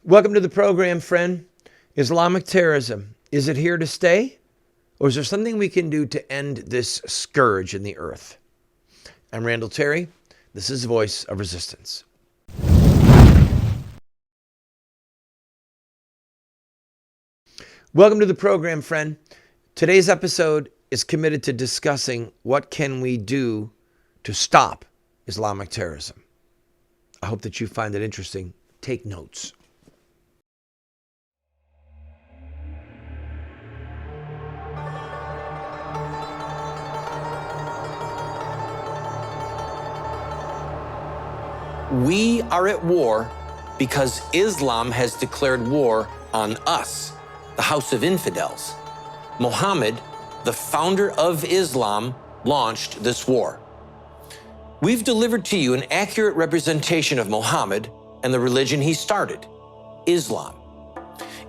Welcome to the program, friend. Islamic terrorism, is it here to stay? Or is there something we can do to end this scourge in the earth? I'm Randall Terry. This is Voice of Resistance. Welcome to the program, friend. Today's episode is committed to discussing what can we do to stop Islamic terrorism. I hope that you find it interesting. Take notes. We are at war because Islam has declared war on us, the house of infidels. Muhammad, the founder of Islam, launched this war. We've delivered to you an accurate representation of Muhammad and the religion he started, Islam.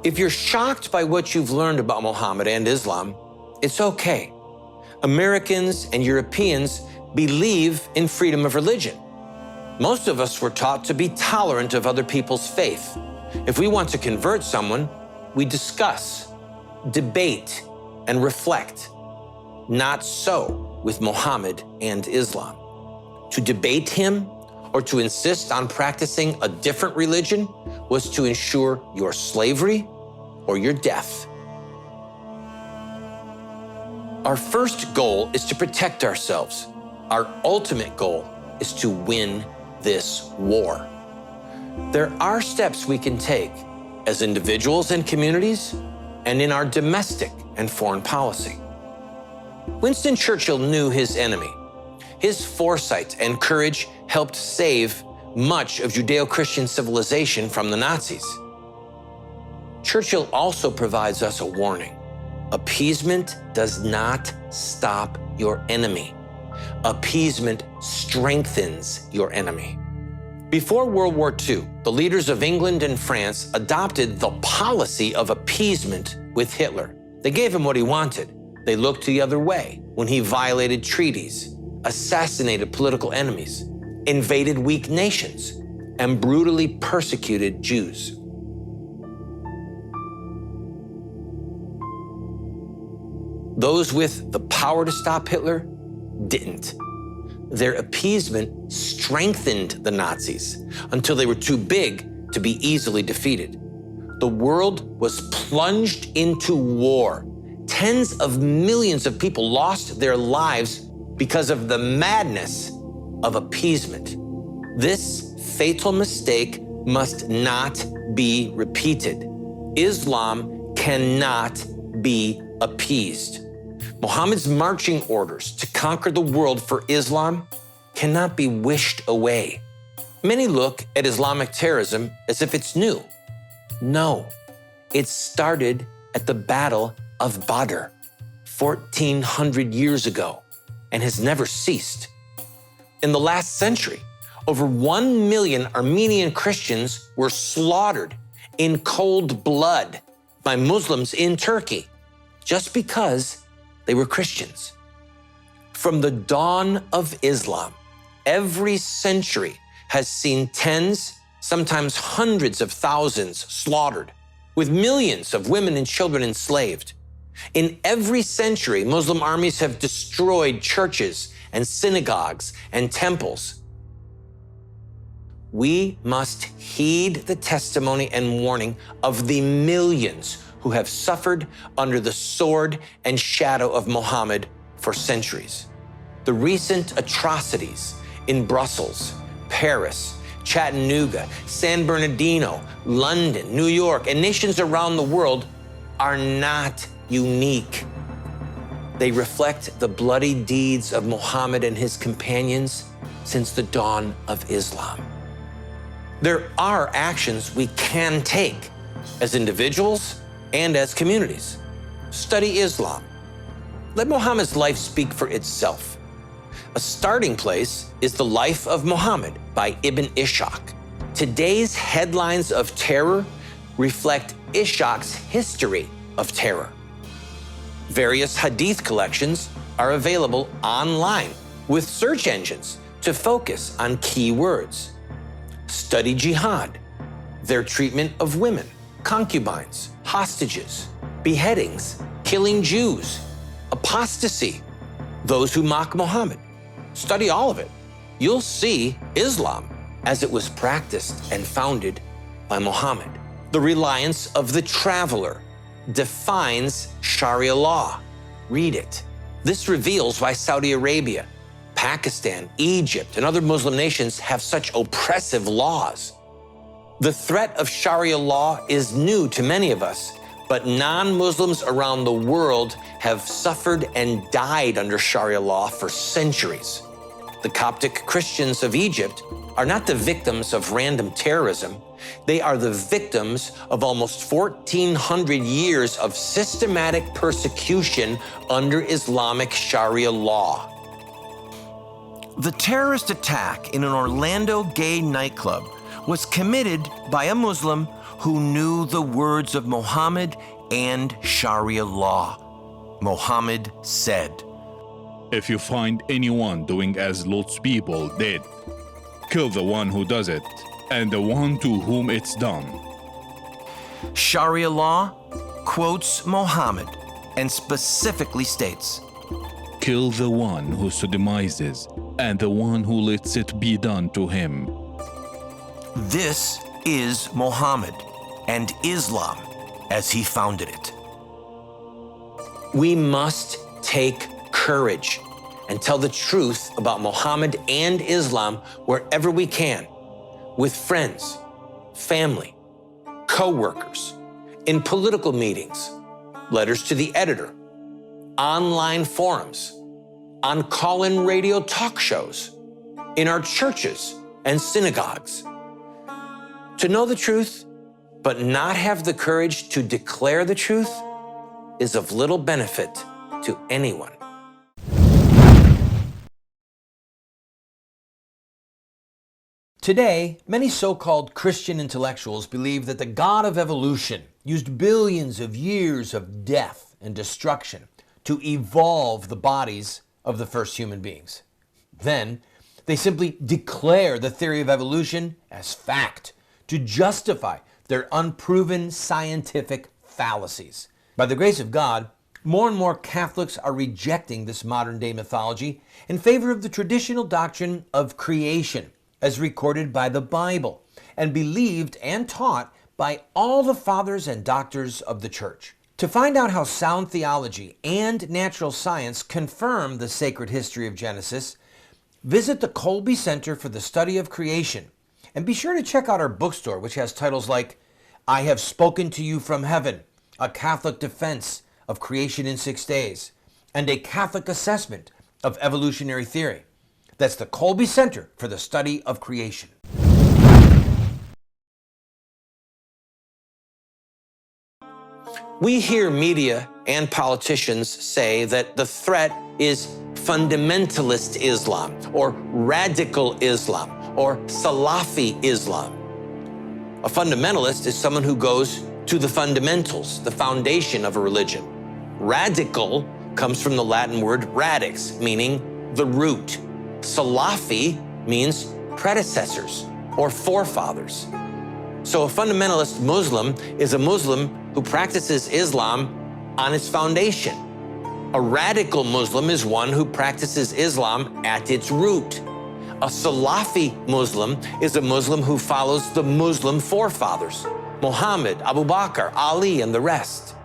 If you're shocked by what you've learned about Muhammad and Islam, it's okay. Americans and Europeans believe in freedom of religion. Most of us were taught to be tolerant of other people's faith. If we want to convert someone, we discuss, debate, and reflect. Not so with Muhammad and Islam. To debate him or to insist on practicing a different religion was to ensure your slavery or your death. Our first goal is to protect ourselves. Our ultimate goal is to win this war. There are steps we can take as individuals and communities and in our domestic and foreign policy. Winston Churchill knew his enemy. His foresight and courage helped save much of Judeo-Christian civilization from the Nazis. Churchill also provides us a warning. Appeasement does not stop your enemy. Appeasement strengthens your enemy. Before World War II, the leaders of England and France adopted the policy of appeasement with Hitler. They gave him what he wanted. They looked the other way when he violated treaties, assassinated political enemies, invaded weak nations, and brutally persecuted Jews. Those with the power to stop Hitler didn't. Their appeasement strengthened the Nazis until they were too big to be easily defeated. The world was plunged into war. Tens of millions of people lost their lives because of the madness of appeasement. This fatal mistake must not be repeated. Islam cannot be appeased. Muhammad's marching orders to conquer the world for Islam cannot be wished away. Many look at Islamic terrorism as if it's new. No, it started at the Battle of Badr 1,400 years ago and has never ceased. In the last century, over 1 million Armenian Christians were slaughtered in cold blood by Muslims in Turkey just because they were Christians. From the dawn of Islam, every century has seen tens, sometimes hundreds of thousands slaughtered, with millions of women and children enslaved. In every century, Muslim armies have destroyed churches and synagogues and temples. We must heed the testimony and warning of the millions who have suffered under the sword and shadow of Muhammad for centuries. The recent atrocities in Brussels, Paris, Chattanooga, San Bernardino, London, New York, and nations around the world are not unique. They reflect the bloody deeds of Muhammad and his companions since the dawn of Islam. There are actions we can take as individuals and as communities. Study Islam. Let Muhammad's life speak for itself. A starting place is The Life of Muhammad by Ibn Ishaq. Today's headlines of terror reflect Ishaq's history of terror. Various hadith collections are available online with search engines to focus on key words. Study jihad. their treatment of women, concubines, hostages, beheadings, killing Jews, apostasy, those who mock Muhammad. Study all of it. You'll see Islam as it was practiced and founded by Muhammad. The reliance of the traveler defines Sharia law. Read it. This reveals why Saudi Arabia, Pakistan, Egypt, and other Muslim nations have such oppressive laws. The threat of Sharia law is new to many of us, but non-Muslims around the world have suffered and died under Sharia law for centuries. The Coptic Christians of Egypt are not the victims of random terrorism. They are the victims of almost 1,400 years of systematic persecution under Islamic Sharia law. The terrorist attack in an Orlando gay nightclub was committed by a Muslim who knew the words of Muhammad and Sharia law. Muhammad said, "If you find anyone doing as Lot's people did, kill the one who does it and the one to whom it's done." Sharia law quotes Muhammad and specifically states, "Kill the one who sodomizes and the one who lets it be done to him." This is Muhammad and Islam as he founded it. We must take courage and tell the truth about Muhammad and Islam wherever we can, with friends, family, co-workers, in political meetings, letters to the editor, online forums, on call-in radio talk shows, in our churches and synagogues. To know the truth, but not have the courage to declare the truth, is of little benefit to anyone. Today, many so-called Christian intellectuals believe that the God of evolution used billions of years of death and destruction to evolve the bodies of the first human beings. Then, they simply declare the theory of evolution as fact to justify their unproven scientific fallacies. By the grace of God, more and more Catholics are rejecting this modern-day mythology in favor of the traditional doctrine of creation, as recorded by the Bible, and believed and taught by all the fathers and doctors of the Church. To find out how sound theology and natural science confirm the sacred history of Genesis, visit the Colby Center for the Study of Creation, and be sure to check out our bookstore, which has titles like I Have Spoken to You from Heaven, A Catholic Defense of Creation in 6 Days, and A Catholic Assessment of Evolutionary Theory. That's the Colby Center for the Study of Creation. We hear media and politicians say that the threat is fundamentalist Islam, or radical Islam, or Salafi Islam. A fundamentalist is someone who goes to the fundamentals, the foundation of a religion. Radical comes from the Latin word radix, meaning the root. Salafi means predecessors or forefathers. So a fundamentalist Muslim is a Muslim who practices Islam on its foundation. A radical Muslim is one who practices Islam at its root. A Salafi Muslim is a Muslim who follows the Muslim forefathers, Muhammad, Abu Bakr, Ali, and the rest.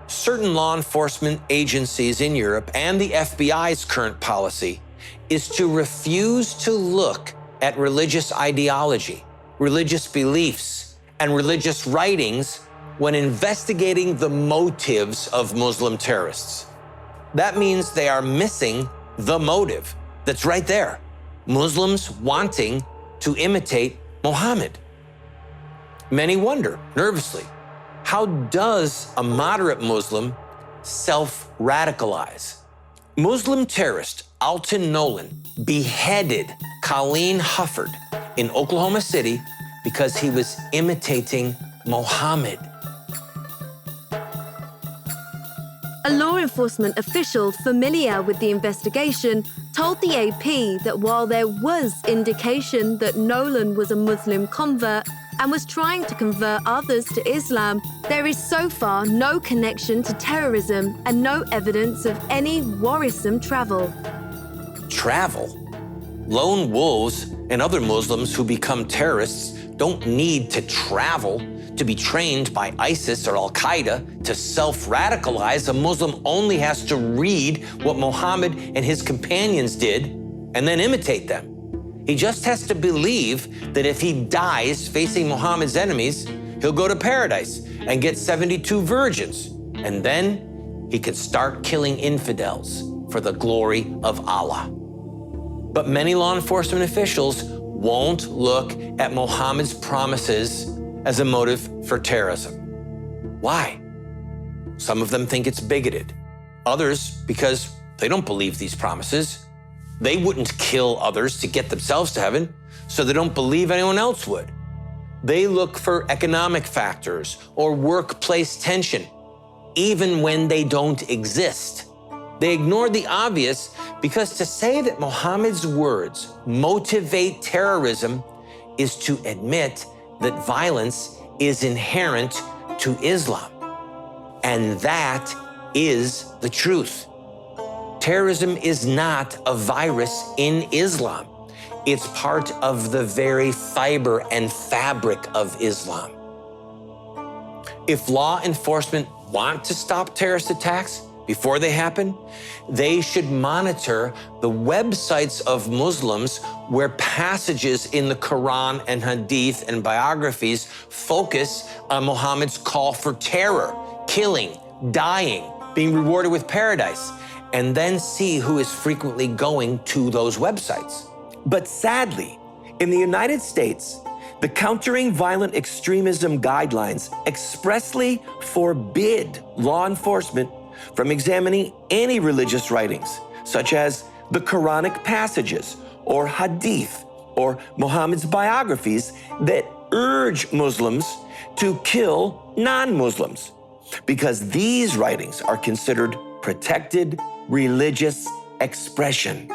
Certain law enforcement agencies in Europe and the FBI's current policy is to refuse to look at religious ideology, religious beliefs, and religious writings when investigating the motives of Muslim terrorists. That means they are missing the motive that's right there. Muslims wanting to imitate Muhammad. Many wonder, nervously, how does a moderate Muslim self-radicalize? Muslim terrorist Alton Nolan beheaded Colleen Hufford in Oklahoma City because he was imitating Muhammad. A law enforcement official familiar with the investigation told the AP that while there was indication that Nolan was a Muslim convert, and was trying to convert others to Islam, there is so far no connection to terrorism and no evidence of any worrisome travel. Travel? Lone wolves and other Muslims who become terrorists don't need to travel to be trained by ISIS or Al-Qaeda to self-radicalize. A Muslim only has to read what Muhammad and his companions did and then imitate them. He just has to believe that if he dies facing Muhammad's enemies, he'll go to paradise and get 72 virgins. And then he could start killing infidels for the glory of Allah. But many law enforcement officials won't look at Muhammad's promises as a motive for terrorism. Why? Some of them think it's bigoted. Others, because they don't believe these promises. They wouldn't kill others to get themselves to heaven, so they don't believe anyone else would. They look for economic factors or workplace tension, even when they don't exist. They ignore the obvious because to say that Muhammad's words motivate terrorism is to admit that violence is inherent to Islam. And that is the truth. Terrorism is not a virus in Islam. It's part of the very fiber and fabric of Islam. If law enforcement want to stop terrorist attacks before they happen, they should monitor the websites of Muslims where passages in the Quran and Hadith and biographies focus on Muhammad's call for terror, killing, dying, being rewarded with paradise, and then see who is frequently going to those websites. But sadly, in the United States, the Countering Violent Extremism guidelines expressly forbid law enforcement from examining any religious writings, such as the Quranic passages or Hadith or Muhammad's biographies that urge Muslims to kill non-Muslims, because these writings are considered protected religious expression.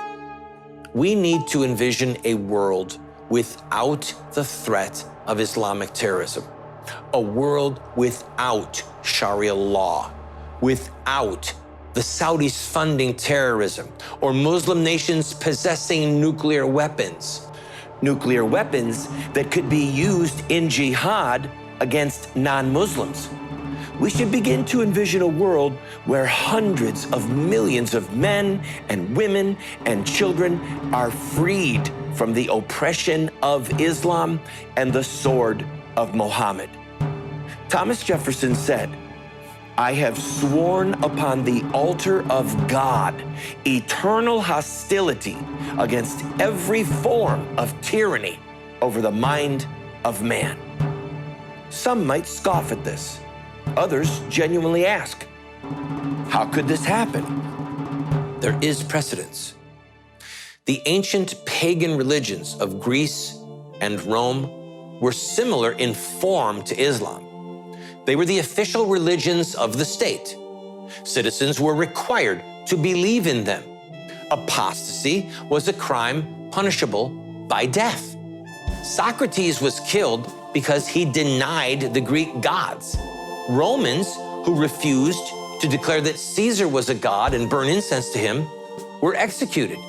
We need to envision a world without the threat of Islamic terrorism, a world without Sharia law, without the Saudis funding terrorism or Muslim nations possessing nuclear weapons. Nuclear weapons that could be used in jihad against non-Muslims. We should begin to envision a world where hundreds of millions of men and women and children are freed from the oppression of Islam and the sword of Muhammad. Thomas Jefferson said, "I have sworn upon the altar of God eternal hostility against every form of tyranny over the mind of man." Some might scoff at this. Others genuinely ask, how could this happen? There is precedence. The ancient pagan religions of Greece and Rome were similar in form to Islam. They were the official religions of the state. Citizens were required to believe in them. Apostasy was a crime punishable by death. Socrates was killed because he denied the Greek gods. Romans, who refused to declare that Caesar was a god and burn incense to him, were executed.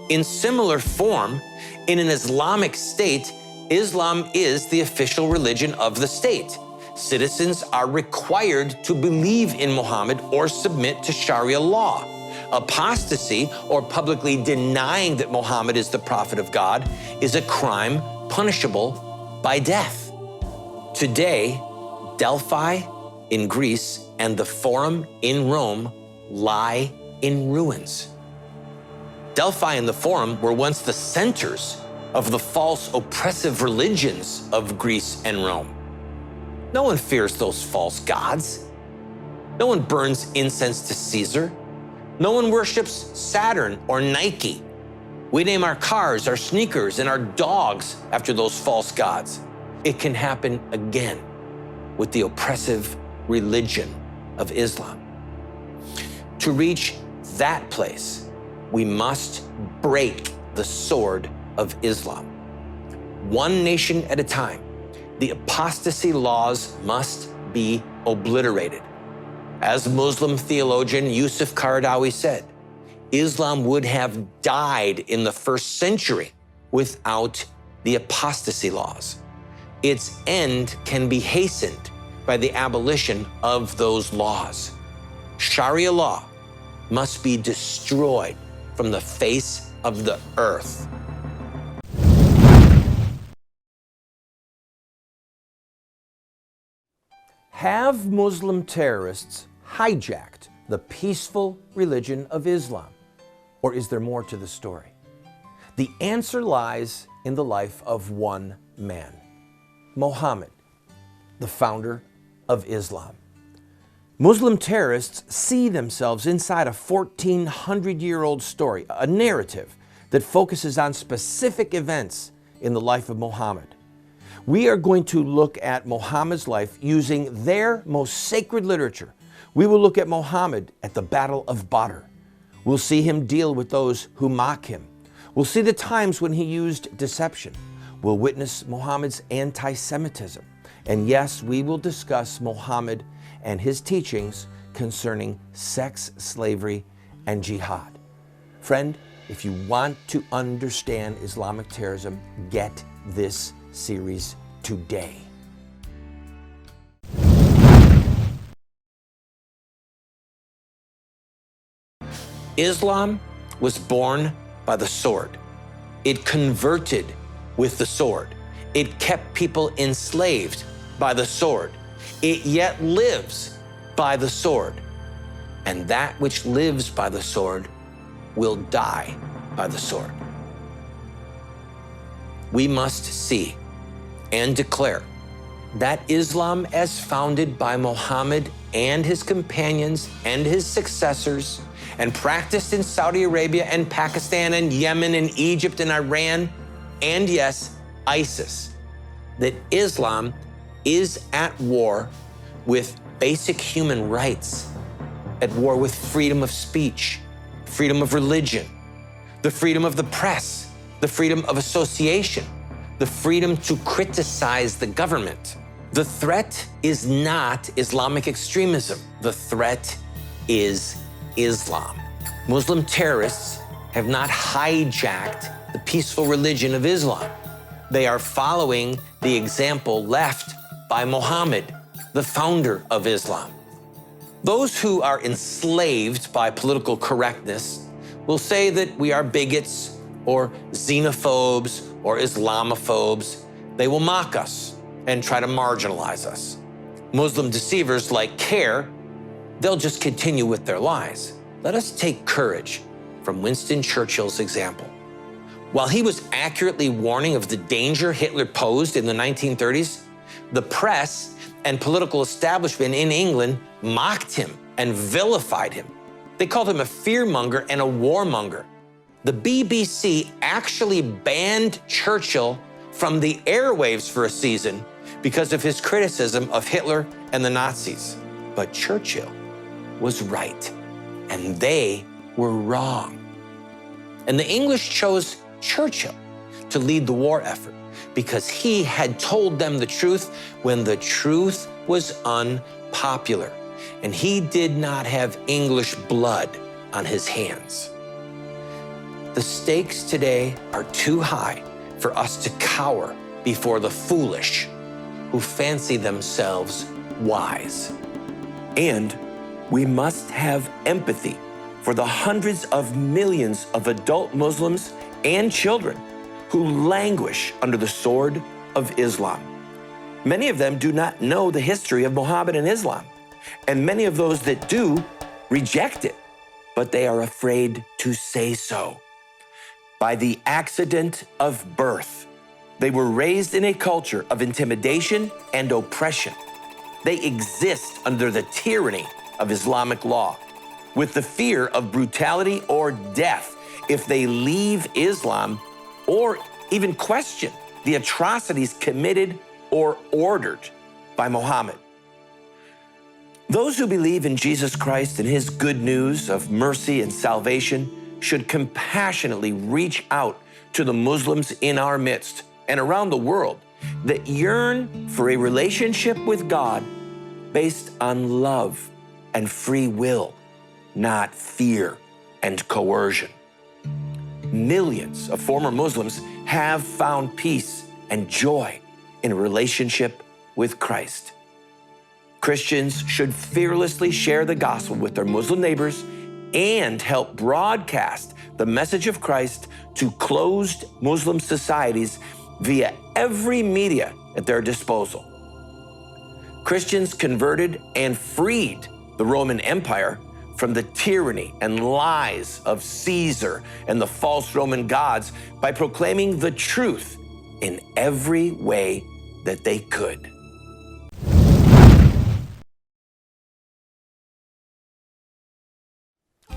In similar form, in an Islamic state, Islam is the official religion of the state. Citizens are required to believe in Muhammad or submit to Sharia law. Apostasy, or publicly denying that Muhammad is the prophet of God, is a crime punishable by death. Today, Delphi in Greece and the Forum in Rome lie in ruins. Delphi and the Forum were once the centers of the false oppressive religions of Greece and Rome. No one fears those false gods. No one burns incense to Caesar. No one worships Saturn or Nike. We name our cars, our sneakers, and our dogs after those false gods. It can happen again with the oppressive religion of Islam. To reach that place, we must break the sword of Islam. One nation at a time, the apostasy laws must be obliterated. As Muslim theologian Yusuf Qaradawi said, Islam would have died in the first century without the apostasy laws. Its end can be hastened by the abolition of those laws. Sharia law must be destroyed from the face of the earth. Have Muslim terrorists hijacked the peaceful religion of Islam? Or is there more to the story? The answer lies in the life of one man, Muhammad, the founder of Islam. Muslim terrorists see themselves inside a 1,400-year-old story, a narrative that focuses on specific events in the life of Muhammad. We are going to look at Muhammad's life using their most sacred literature. We will look at Muhammad at the Battle of Badr. We'll see him deal with those who mock him. We'll see the times when he used deception. We'll witness Muhammad's anti-Semitism. And yes, we will discuss Muhammad and his teachings concerning sex, slavery, and jihad. Friend, if you want to understand Islamic terrorism, get this series today. Islam was born by the sword. It converted with the sword. It kept people enslaved by the sword. It yet lives by the sword. And that which lives by the sword will die by the sword. We must see and declare that Islam, as founded by Muhammad and his companions and his successors, and practiced in Saudi Arabia and Pakistan and Yemen and Egypt and Iran, and yes, ISIS, that Islam is at war with basic human rights, at war with freedom of speech, freedom of religion, the freedom of the press, the freedom of association, the freedom to criticize the government. The threat is not Islamic extremism. The threat is Islam. Muslim terrorists have not hijacked the peaceful religion of Islam. They are following the example left by Muhammad, the founder of Islam. Those who are enslaved by political correctness will say that we are bigots or xenophobes or Islamophobes. They will mock us and try to marginalize us. Muslim deceivers like CARE, they'll just continue with their lies. Let us take courage from Winston Churchill's example. While he was accurately warning of the danger Hitler posed in the 1930s, the press and political establishment in England mocked him and vilified him. They called him a fearmonger and a warmonger. The BBC actually banned Churchill from the airwaves for a season because of his criticism of Hitler and the Nazis. But Churchill was right, and they were wrong. And the English chose Churchill to lead the war effort because he had told them the truth when the truth was unpopular, and he did not have English blood on his hands. The stakes today are too high for us to cower before the foolish who fancy themselves wise. And we must have empathy for the hundreds of millions of adult Muslims and children who languish under the sword of Islam. Many of them do not know the history of Muhammad and Islam, and many of those that do reject it, but they are afraid to say so. By the accident of birth, they were raised in a culture of intimidation and oppression. They exist under the tyranny of Islamic law, with the fear of brutality or death if they leave Islam or even question the atrocities committed or ordered by Muhammad. Those who believe in Jesus Christ and his good news of mercy and salvation should compassionately reach out to the Muslims in our midst and around the world that yearn for a relationship with God based on love and free will, not fear and coercion. Millions of former Muslims have found peace and joy in a relationship with Christ. Christians should fearlessly share the gospel with their Muslim neighbors and help broadcast the message of Christ to closed Muslim societies via every media at their disposal. Christians converted and freed the Roman Empire from the tyranny and lies of Caesar and the false Roman gods by proclaiming the truth in every way that they could.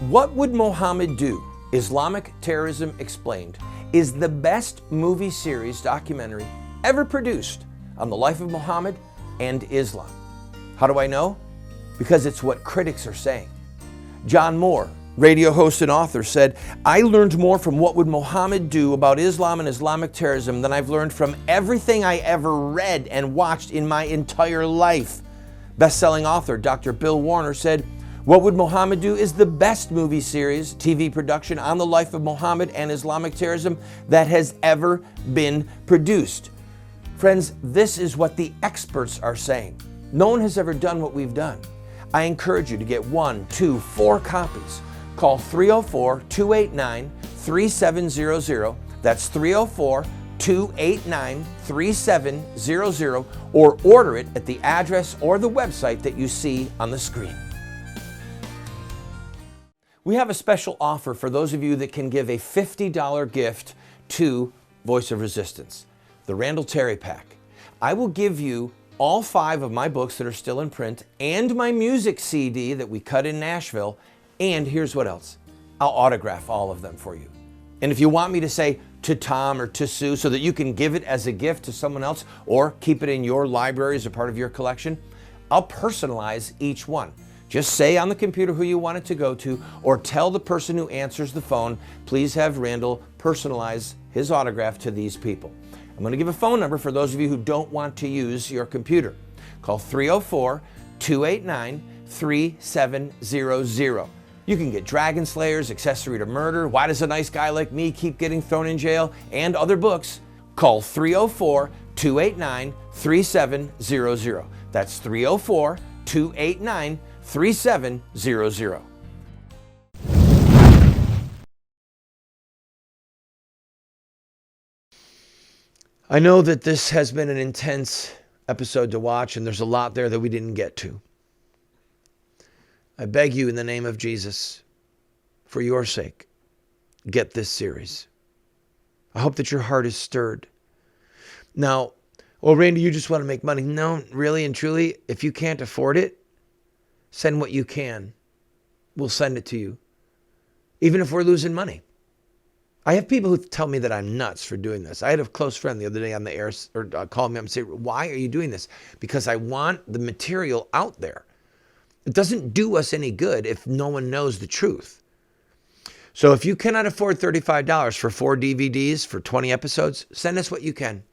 What Would Muhammad Do? Islamic Terrorism Explained is the best movie series documentary ever produced on the life of Muhammad and Islam. How do I know? Because it's what critics are saying. John Moore, radio host and author, said, "I learned more from What Would Muhammad Do about Islam and Islamic terrorism than I've learned from everything I ever read and watched in my entire life." Best-selling author Dr. Bill Warner said, "What Would Muhammad Do is the best movie series, TV production on the life of Muhammad and Islamic terrorism that has ever been produced." Friends, this is what the experts are saying. No one has ever done what we've done. I encourage you to get 1, 2, 4 copies. Call 304-289-3700. That's 304-289-3700, or order it at the address or the website that you see on the screen. We have a special offer for those of you that can give a $50 gift to Voice of Resistance, the Randall Terry Pack. I will give you all 5 of my books that are still in print and my music CD that we cut in Nashville, and here's what else. I'll autograph all of them for you. And if you want me to say to Tom or to Sue so that you can give it as a gift to someone else or keep it in your library as a part of your collection, I'll personalize each one. Just say on the computer who you want it to go to, or tell the person who answers the phone, please have Randall personalize his autograph to these people. I'm going to give a phone number for those of you who don't want to use your computer. Call 304-289-3700. You can get Dragon Slayers, Accessory to Murder, Why Does a Nice Guy Like Me Keep Getting Thrown in Jail, and other books. Call 304-289-3700. That's 304-289-3700. I know that this has been an intense episode to watch, and there's a lot there that we didn't get to. I beg you in the name of Jesus, for your sake, get this series. I hope that your heart is stirred. Now, well, Randy, you just want to make money. No, really and truly, if you can't afford it, send what you can. We'll send it to you, even if we're losing money. I have people who tell me that I'm nuts for doing this. I had a close friend the other day on the air called me up and said, "Why are you doing this?" Because I want the material out there. It doesn't do us any good if no one knows the truth. So if you cannot afford $35 for 4 DVDs for 20 episodes, send us what you can.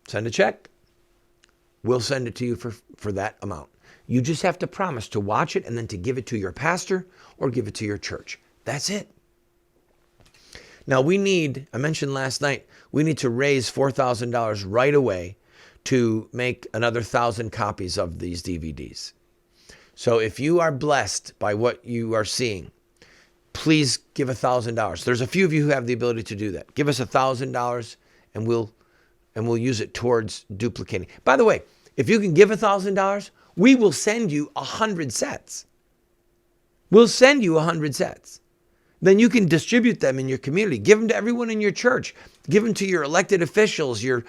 Send a check. We'll send it to you for that amount. You just have to promise to watch it and then to give it to your pastor or give it to your church. That's it. Now I mentioned last night, we need to raise $4,000 right away to make another 1,000 copies of these DVDs. So if you are blessed by what you are seeing, please give $1,000. There's a few of you who have the ability to do that. Give us $1,000 and we'll use it towards duplicating. By the way, if you can give $1,000, we will send you 100 sets. We'll send you 100 sets. Then you can distribute them in your community. Give them to everyone in your church. Give them to your elected officials, your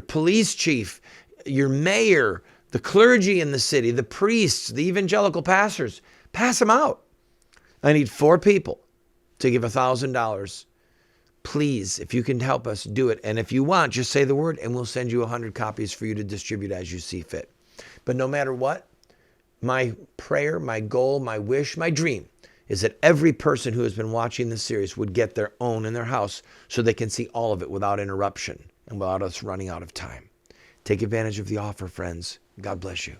police chief, your mayor, the clergy in the city, the priests, the evangelical pastors. Pass them out. I need 4 people to give $1,000. Please, if you can help us, do it. And if you want, just say the word and we'll send you 100 copies for you to distribute as you see fit. But no matter what, my prayer, my goal, my wish, my dream is that every person who has been watching this series would get their own in their house so they can see all of it without interruption. and without us running out of time. Take advantage of the offer, friends. God bless you.